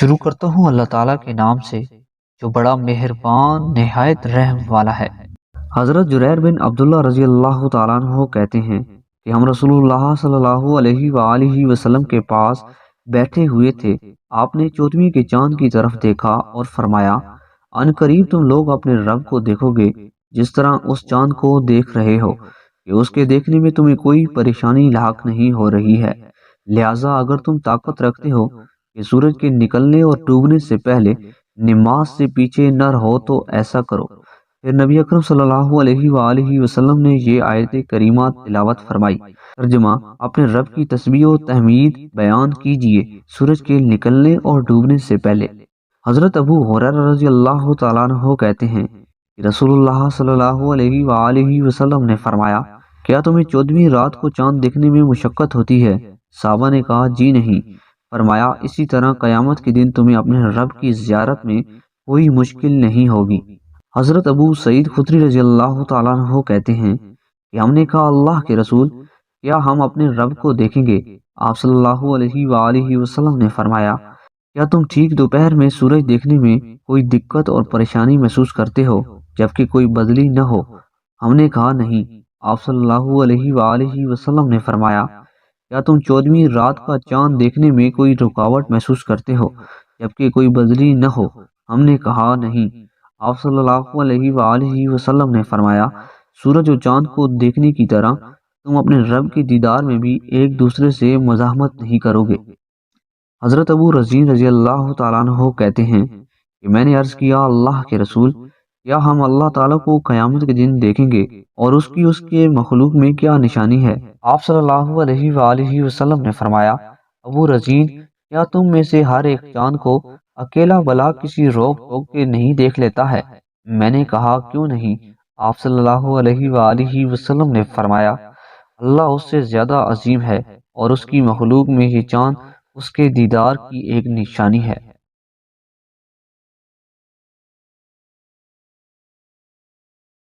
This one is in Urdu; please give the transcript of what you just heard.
شروع کرتا ہوں اللہ تعالیٰ کے نام سے جو بڑا مہربان نہایت رحم والا ہے۔ حضرت جریر بن عبداللہ رضی اللہ تعالیٰ عنہ کہتے ہیں کہ ہم رسول اللہ صلی اللہ علیہ وآلہ وسلم کے پاس بیٹھے ہوئے تھے۔ آپ نے 14ویں کے چاند کی طرف دیکھا اور فرمایا، ان قریب تم لوگ اپنے رب کو دیکھو گے جس طرح اس چاند کو دیکھ رہے ہو کہ اس کے دیکھنے میں تمہیں کوئی پریشانی لاحق نہیں ہو رہی ہے۔ لہٰذا اگر تم طاقت رکھتے ہو کہ سورج کے نکلنے اور ڈوبنے سے پہلے نماز سے پیچھے نہ رہو تو ایسا کرو۔ پھر نبی اکرم صلی اللہ علیہ وآلہ وسلم نے یہ آیت کریمہ تلاوت فرمائی۔ ترجمہ: اپنے رب کی تسبیح و تحمید بیان کیجئے سورج کے نکلنے اور ڈوبنے سے پہلے۔ حضرت ابو ہریرہ رضی اللہ تعالیٰ عنہ کہتے ہیں کہ رسول اللہ صلی اللہ علیہ وآلہ وسلم نے فرمایا، کیا تمہیں 14ویں رات کو چاند دیکھنے میں مشقت ہوتی ہے؟ صحابہ نے کہا، جی نہیں۔ فرمایا، اسی طرح قیامت کے دن تمہیں اپنے رب کی زیارت میں کوئی مشکل نہیں ہوگی۔ حضرت ابو سعید خدری رضی اللہ تعالیٰ عنہ کہتے ہیں کہ ہم نے کہا، اللہ کے رسول، کیا ہم اپنے رب کو دیکھیں گے؟ آپ صلی اللہ علیہ وآلہ وسلم نے فرمایا، کیا تم ٹھیک دوپہر میں سورج دیکھنے میں کوئی دقت اور پریشانی محسوس کرتے ہو جبکہ کوئی بدلی نہ ہو؟ ہم نے کہا، نہیں۔ آپ صلی اللہ علیہ وآلہ وسلم نے فرمایا، کیا تم 14ویں رات کا چاند دیکھنے میں کوئی رکاوٹ محسوس کرتے ہو جبکہ کوئی بدلی نہ ہو؟ ہم نے کہا، نہیں۔ آپ صلی اللہ علیہ وآلہ وسلم نے فرمایا، سورج و چاند کو دیکھنے کی طرح تم اپنے رب کے دیدار میں بھی ایک دوسرے سے مزاحمت نہیں کرو گے۔ حضرت ابو رزین رضی اللہ تعالیٰ عنہ کہتے ہیں کہ میں نے عرض کیا، اللہ کے رسول، کیا ہم اللہ تعالیٰ کو قیامت کے دن دیکھیں گے اور اس کے مخلوق میں کیا نشانی ہے؟ آپ صلی اللہ علیہ وآلہ وسلم نے فرمایا، ابو رزین، کیا تم میں سے ہر ایک چاند کو اکیلا بلا کسی روک ٹوک کے نہیں دیکھ لیتا ہے؟ میں نے کہا، کیوں نہیں؟ آپ صلی اللہ علیہ وآلہ وسلم نے فرمایا، اللہ اس سے زیادہ عظیم ہے اور اس کی مخلوق میں یہ چاند اس کے دیدار کی ایک نشانی ہے۔